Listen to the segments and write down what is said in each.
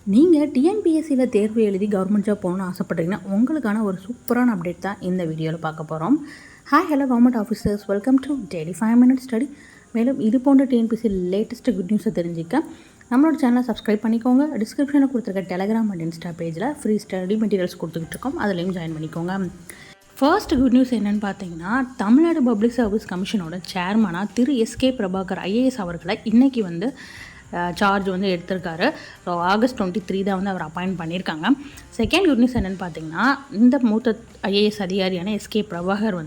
நீங்கள் டிஎன்பிஎஸ்சியில் தேர்வு எழுதி கவர்மெண்ட் ஜாப் போகணும்னு ஆசைப்பட்றீங்கன்னா உங்களுக்கான ஒரு சூப்பரான அப்டேட் தான் இந்த வீடியோவில் பார்க்க போகிறோம். Hi hello government officers, welcome to daily 5 minutes study. மேலும் இது போன்ற டிஎன்பிஎஸ்சி லேட்டஸ்ட் குட் நியூஸை தெரிஞ்சிக்க நம்மளோட சேனலை சப்ஸ்கிரைப் பண்ணிக்கோங்க. டிஸ்கிரிப்ஷனில் கொடுத்துருக்க டெலகிராம் அண்ட் இன்ஸ்டா பேஜில் ஃப்ரீ ஸ்டடி மெட்டீரியல்ஸ் கொடுத்துக்கிட்டு இருக்கோம், அதுலேயும் ஜாயின் பண்ணிக்கோங்க. ஃபர்ஸ்ட் குட் நியூஸ் என்னென்னு பார்த்தீங்கன்னா, தமிழ்நாடு பப்ளிக் சர்வீஸ் கமிஷனோட சேர்மனாக திரு எஸ்கே பிரபாகர் ஐஏஎஸ் அவர்களை இன்றைக்கி சார்ஜ் எடுத்திருக்காரு. ஸோ ஆகஸ்ட் 23 தான் அவர் அப்பாயிண்ட் பண்ணியிருக்காங்க. செகண்ட் குட் நியூஸ் என்னென்னு பார்த்தீங்கன்னா, இந்த மூத்த ஐஏஎஸ் அதிகாரியான எஸ்கே பிரபாகர்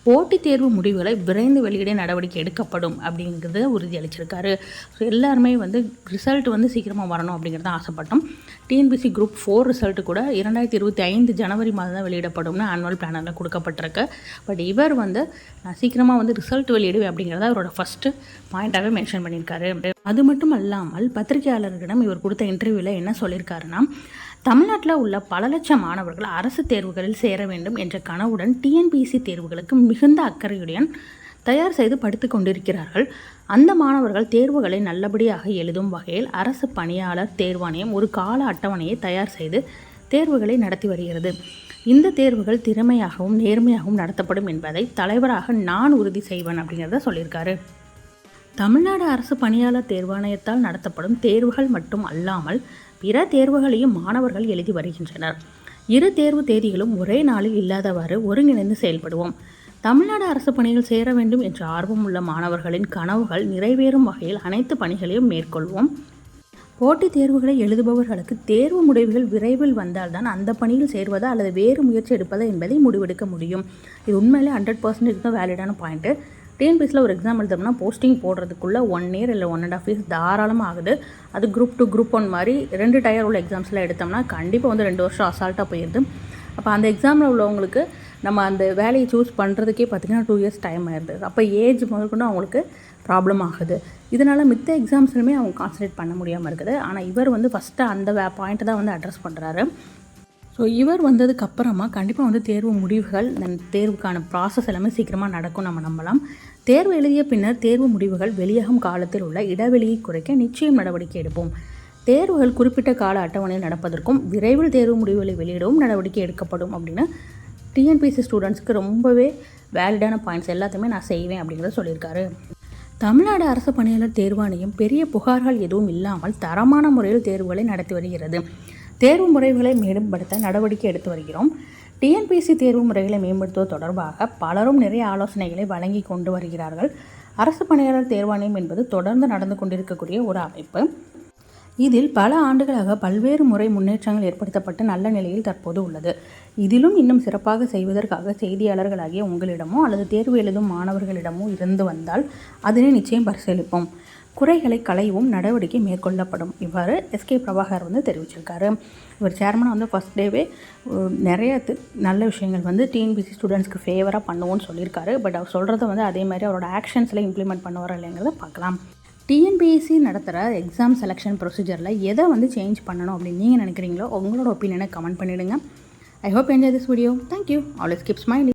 போட்டித் தேர்வு முடிவுகளை விரைந்து வெளியிட நடவடிக்கை எடுக்கப்படும் அப்படிங்கிறத உறுதியளிச்சிருக்காரு. ஸோ எல்லாருமே ரிசல்ட் சீக்கிரமாக வரணும் அப்படிங்கிறத ஆசைப்பட்டோம். டிஎன்பிஎஸ்சி குரூப் 4 ரிசல்ட்டு கூட 2025 ஜனவரி மாதம் தான் வெளியிடப்படும்னு ஆனுவல் பிளானரில் கொடுக்கப்பட்டிருக்கு. பட் இவர் நான் சீக்கிரமாக ரிசல்ட் வெளியிடுவேன் அப்படிங்கிறத அவரோட ஃபஸ்ட்டு பாயிண்ட்டாகவே மென்ஷன் பண்ணியிருக்காரு. அது மட்டும் அல்லாமல் பத்திரிகையாளர்களிடம் இவர் கொடுத்த இன்டர்வியூவில் என்ன சொல்லியிருக்காருன்னா, தமிழ்நாட்டில் உள்ள பல லட்சம் மாணவர்கள் அரசு தேர்வுகளில் சேர வேண்டும் என்ற கனவுடன் டிஎன்பிஎஸ்சி தேர்வுகளுக்கு மிகுந்த அக்கறையுடன் தயார் செய்து படித்து கொண்டிருக்கிறார்கள். அந்த மாணவர்கள் தேர்வுகளை நல்லபடியாக எழுதும் வகையில் அரசு பணியாளர் தேர்வாணையம் ஒரு கால அட்டவணையை தயார் செய்து தேர்வுகளை நடத்தி வருகிறது. இந்த தேர்வுகள் திறமையாகவும் நேர்மையாகவும் நடத்தப்படும் என்பதை தலைவராக நான் உறுதி செய்வேன் அப்படிங்கிறத சொல்லியிருக்காரு. தமிழ்நாடு அரசு பணியாளர் தேர்வாணையத்தால் நடத்தப்படும் தேர்வுகள் மட்டும் அல்லாமல் பிற தேர்வுகளையும் மாணவர்கள் எழுதி வருகின்றனர். இரு தேர்வு தேதிகளும் ஒரே நாளில் இல்லாதவாறு ஒருங்கிணைந்து செயல்படுவோம். தமிழ்நாடு அரசு பணியில் சேர வேண்டும் என்ற ஆர்வம் உள்ள மாணவர்களின் கனவுகள் நிறைவேறும் வகையில் அனைத்து பணிகளையும் மேற்கொள்வோம். போட்டித் தேர்வுகளை எழுதுபவர்களுக்கு தேர்வு முடிவுகள் விரைவில் வந்தால்தான் அந்த பணியில் சேர்வதா அல்லது வேறு முயற்சி எடுப்பதா என்பதை முடிவெடுக்க முடியும். இது உண்மையிலே 100% தான் வேலிடான பாயிண்ட்டு. டிஎன்பிஎஸ்சியில் ஒரு எக்ஸாம் எழுதோம்னா போஸ்டிங் போடுறதுக்குள்ளே 1 year இல்லை 1.5 years தாராளமாக ஆகுது. அது குரூப் 2 குரூப் 1 மாதிரி 2 டயர் உள்ள எக்ஸாம்ஸில் எடுத்தோம்னா கண்டிப்பாக 2 வருஷம் அசால்ட்டாக போயிடுது. அப்போ அந்த எக்ஸாமில் உள்ளவங்களுக்கு நம்ம அந்த வேலையை சூஸ் பண்ணுறதுக்கே பார்த்திங்கன்னா 2 years டைம் ஆயிடுது. அப்போ ஏஜ் முதற்கொண்டு அவங்களுக்கு ப்ராப்ளம் ஆகுது. இதனால் மித்த எக்ஸாம்ஸ்லையுமே அவங்க கான்சன்ட்ரேட் பண்ண முடியாமல் இருக்குது. ஆனால் இவர் ஃபஸ்ட்டு அந்த பாயிண்ட்டை தான் அட்ரஸ் பண்ணுறாரு. ஸோ இவர் வந்ததுக்கப்புறமா கண்டிப்பாக தேர்வு முடிவுகள் தேர்வுக்கான ப்ராசஸ் எல்லாமே சீக்கிரமாக நடக்கும் நம்ம நம்பலாம். தேர்வு எழுதிய பின்னர் தேர்வு முடிவுகள் வெளியாகும் காலத்தில் உள்ள இடைவெளியை குறைக்க நிச்சயம் நடவடிக்கை எடுப்போம். தேர்வுகள் குறிப்பிட்ட கால அட்டவணையில் நடப்பதற்கும் விரைவில் தேர்வு முடிவுகளை வெளியிடவும் நடவடிக்கை எடுக்கப்படும் அப்படின்னு டிஎன்பிஎஸ்சி ஸ்டூடெண்ட்ஸ்க்கு ரொம்பவே வேலிடான பாயிண்ட்ஸ் எல்லாத்தையுமே நான் செய்வேன் அப்படிங்கிறத சொல்லியிருக்காரு. தமிழ்நாடு அரசு பணியாளர் தேர்வாணையம் பெரிய புகார்கள் எதுவும் இல்லாமல் தரமான முறையில் தேர்வுகளை நடத்தி வருகிறது. தேர்வு முறைகளை மேம்படுத்த நடவடிக்கை எடுத்து வருகிறோம். டிஎன்பிஎஸ்சி தேர்வு முறைகளை மேம்படுத்துவது தொடர்பாக பலரும் நிறைய ஆலோசனைகளை வழங்கி கொண்டு வருகிறார்கள். அரசு பணியாளர் தேர்வாணையம் என்பது தொடர்ந்து நடந்து கொண்டிருக்கக்கூடிய ஒரு அமைப்பு. இதில் பல ஆண்டுகளாக பல்வேறு முறை முன்னேற்றங்கள் ஏற்படுத்தப்பட்டு நல்ல நிலையில் தற்போது உள்ளது. இதிலும் இன்னும் சிறப்பாக செய்வதற்காக செய்தியாளர்களாகிய உங்களிடமோ அல்லது தேர்வு எழுதும் மாணவர்களிடமோ இருந்து வந்தால் அதனை நிச்சயம் பரிசீலிப்போம். குறைகளை களையவும் நடவடிக்கை மேற்கொள்ளப்படும். இவ்வாறு எஸ்கே பிரபாகர் தெரிவிச்சிருக்காரு. இவர் சேர்மனாக ஃபஸ்ட் டேவே நிறைய நல்ல விஷயங்கள் டிஎன்பிஎஸ்சி ஸ்டூடெண்ட்ஸ்க்கு ஃபேவராக பண்ணுவோன்னு சொல்லியிருக்காரு. பட் அவர் சொல்கிறத அதே மாதிரி அவரோட ஆக்ஷன்ஸில் இம்ப்ளிமெண்ட் பண்ணுவார் இல்லைங்கிறத பார்க்கலாம். டிஎன்பிஎஸ்சி நடத்துகிற எக்ஸாம் செலெக்ஷன் ப்ரொசீஜரில் எதை சேஞ்ச் பண்ணணும் அப்படின்னு நீங்கள் நினைக்கிறீங்களோ உங்களோட ஒப்பீனியனை கமெண்ட் பண்ணிவிடுங்க. I hope enjoy this video. Thank you. Always keep smiling.